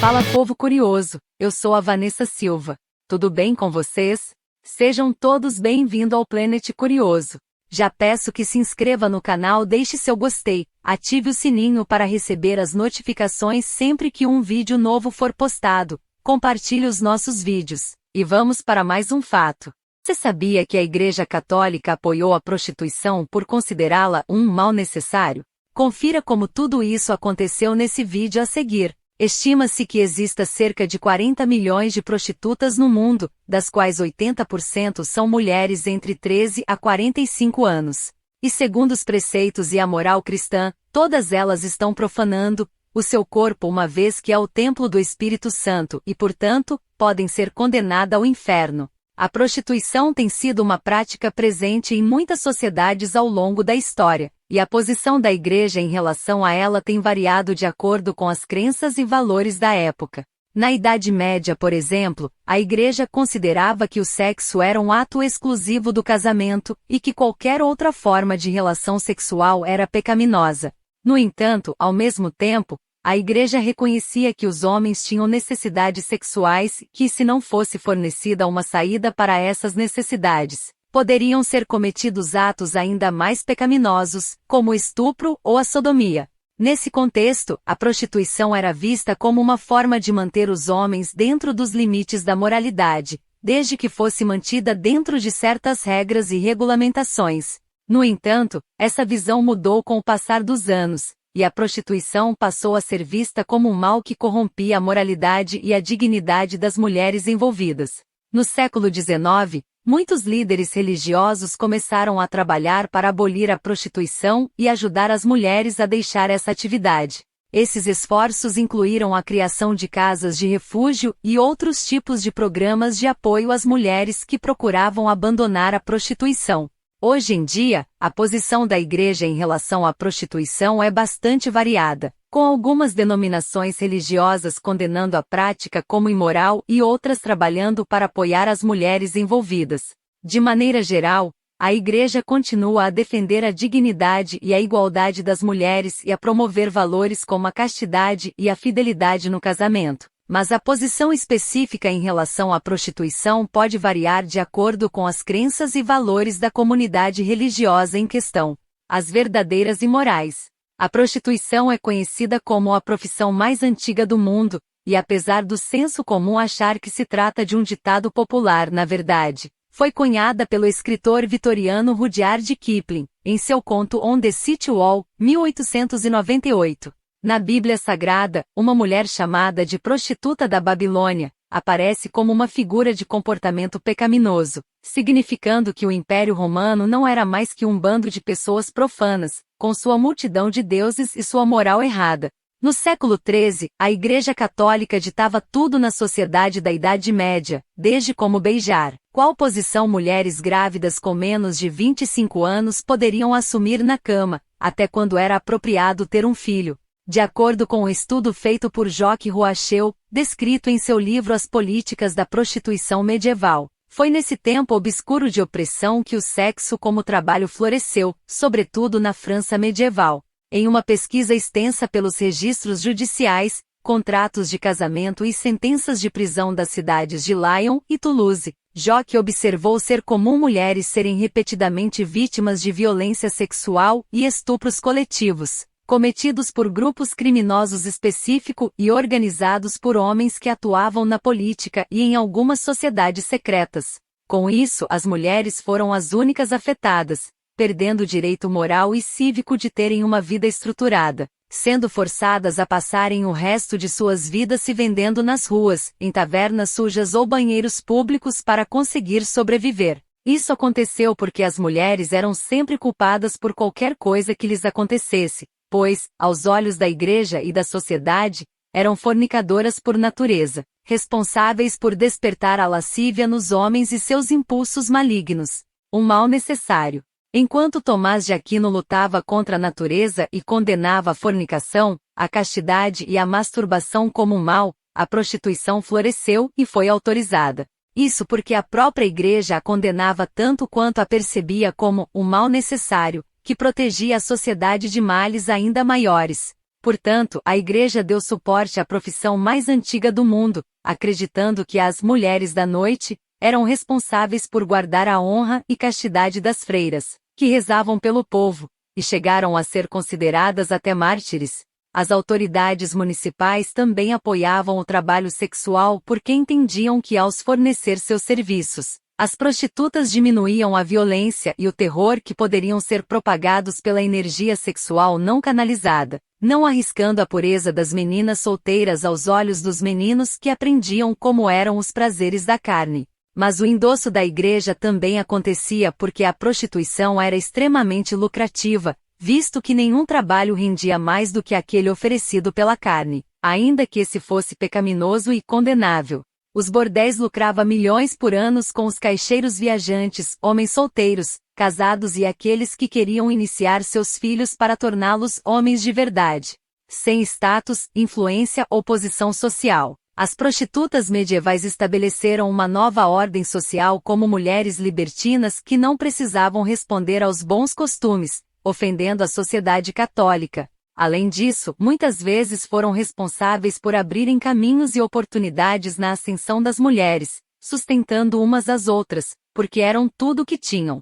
Fala, povo curioso, eu sou a Vanessa Silva. Tudo bem com vocês? Sejam todos bem-vindos ao Planet Curioso. Já peço que se inscreva no canal, deixe seu gostei, ative o sininho para receber as notificações sempre que um vídeo novo for postado, compartilhe os nossos vídeos. E vamos para mais um fato. Você sabia que a Igreja Católica apoiou a prostituição por considerá-la um mal necessário? Confira como tudo isso aconteceu nesse vídeo a seguir. Estima-se que exista cerca de 40 milhões de prostitutas no mundo, das quais 80% são mulheres entre 13 a 45 anos. E segundo os preceitos e a moral cristã, todas elas estão profanando o seu corpo, uma vez que é o templo do Espírito Santo e, portanto, podem ser condenadas ao inferno. A prostituição tem sido uma prática presente em muitas sociedades ao longo da história, e a posição da Igreja em relação a ela tem variado de acordo com as crenças e valores da época. Na Idade Média, por exemplo, a Igreja considerava que o sexo era um ato exclusivo do casamento e que qualquer outra forma de relação sexual era pecaminosa. No entanto, ao mesmo tempo, a Igreja reconhecia que os homens tinham necessidades sexuais que, se não fosse fornecida uma saída para essas necessidades, poderiam ser cometidos atos ainda mais pecaminosos, como o estupro ou a sodomia. Nesse contexto, a prostituição era vista como uma forma de manter os homens dentro dos limites da moralidade, desde que fosse mantida dentro de certas regras e regulamentações. No entanto, essa visão mudou com o passar dos anos, e a prostituição passou a ser vista como um mal que corrompia a moralidade e a dignidade das mulheres envolvidas. No século XIX, muitos líderes religiosos começaram a trabalhar para abolir a prostituição e ajudar as mulheres a deixar essa atividade. Esses esforços incluíram a criação de casas de refúgio e outros tipos de programas de apoio às mulheres que procuravam abandonar a prostituição. Hoje em dia, a posição da Igreja em relação à prostituição é bastante variada, com algumas denominações religiosas condenando a prática como imoral e outras trabalhando para apoiar as mulheres envolvidas. De maneira geral, a Igreja continua a defender a dignidade e a igualdade das mulheres e a promover valores como a castidade e a fidelidade no casamento. Mas a posição específica em relação à prostituição pode variar de acordo com as crenças e valores da comunidade religiosa em questão. As verdadeiras e morais. A prostituição é conhecida como a profissão mais antiga do mundo, e apesar do senso comum achar que se trata de um ditado popular, na verdade, foi cunhada pelo escritor vitoriano Rudyard Kipling, em seu conto On the City Wall, 1898. Na Bíblia Sagrada, uma mulher chamada de prostituta da Babilônia aparece como uma figura de comportamento pecaminoso, significando que o Império Romano não era mais que um bando de pessoas profanas, com sua multidão de deuses e sua moral errada. No século XIII, a Igreja Católica ditava tudo na sociedade da Idade Média, desde como beijar, qual posição mulheres grávidas com menos de 25 anos poderiam assumir na cama, até quando era apropriado ter um filho. De acordo com um estudo feito por Jacques Rouachel, descrito em seu livro As Políticas da Prostituição Medieval, foi nesse tempo obscuro de opressão que o sexo como trabalho floresceu, sobretudo na França medieval. Em uma pesquisa extensa pelos registros judiciais, contratos de casamento e sentenças de prisão das cidades de Lyon e Toulouse, Jacques observou ser comum mulheres serem repetidamente vítimas de violência sexual e estupros coletivos, cometidos por grupos criminosos específicos e organizados por homens que atuavam na política e em algumas sociedades secretas. Com isso, as mulheres foram as únicas afetadas, perdendo o direito moral e cívico de terem uma vida estruturada, sendo forçadas a passarem o resto de suas vidas se vendendo nas ruas, em tavernas sujas ou banheiros públicos para conseguir sobreviver. Isso aconteceu porque as mulheres eram sempre culpadas por qualquer coisa que lhes acontecesse, pois, aos olhos da Igreja e da sociedade, eram fornicadoras por natureza, responsáveis por despertar a lascívia nos homens e seus impulsos malignos. Um mal necessário. Enquanto Tomás de Aquino lutava contra a natureza e condenava a fornicação, a castidade e a masturbação como um mal, a prostituição floresceu e foi autorizada. Isso porque a própria Igreja a condenava tanto quanto a percebia como um mal necessário, que protegia a sociedade de males ainda maiores. Portanto, a Igreja deu suporte à profissão mais antiga do mundo, acreditando que as mulheres da noite eram responsáveis por guardar a honra e castidade das freiras, que rezavam pelo povo, e chegaram a ser consideradas até mártires. As autoridades municipais também apoiavam o trabalho sexual porque entendiam que ao fornecer seus serviços, as prostitutas diminuíam a violência e o terror que poderiam ser propagados pela energia sexual não canalizada, não arriscando a pureza das meninas solteiras aos olhos dos meninos que aprendiam como eram os prazeres da carne. Mas o endosso da Igreja também acontecia porque a prostituição era extremamente lucrativa, visto que nenhum trabalho rendia mais do que aquele oferecido pela carne, ainda que esse fosse pecaminoso e condenável. Os bordéis lucravam milhões por ano com os caixeiros viajantes, homens solteiros, casados e aqueles que queriam iniciar seus filhos para torná-los homens de verdade. Sem status, influência ou posição social. As prostitutas medievais estabeleceram uma nova ordem social como mulheres libertinas que não precisavam responder aos bons costumes, ofendendo a sociedade católica. Além disso, muitas vezes foram responsáveis por abrirem caminhos e oportunidades na ascensão das mulheres, sustentando umas às outras, porque eram tudo o que tinham.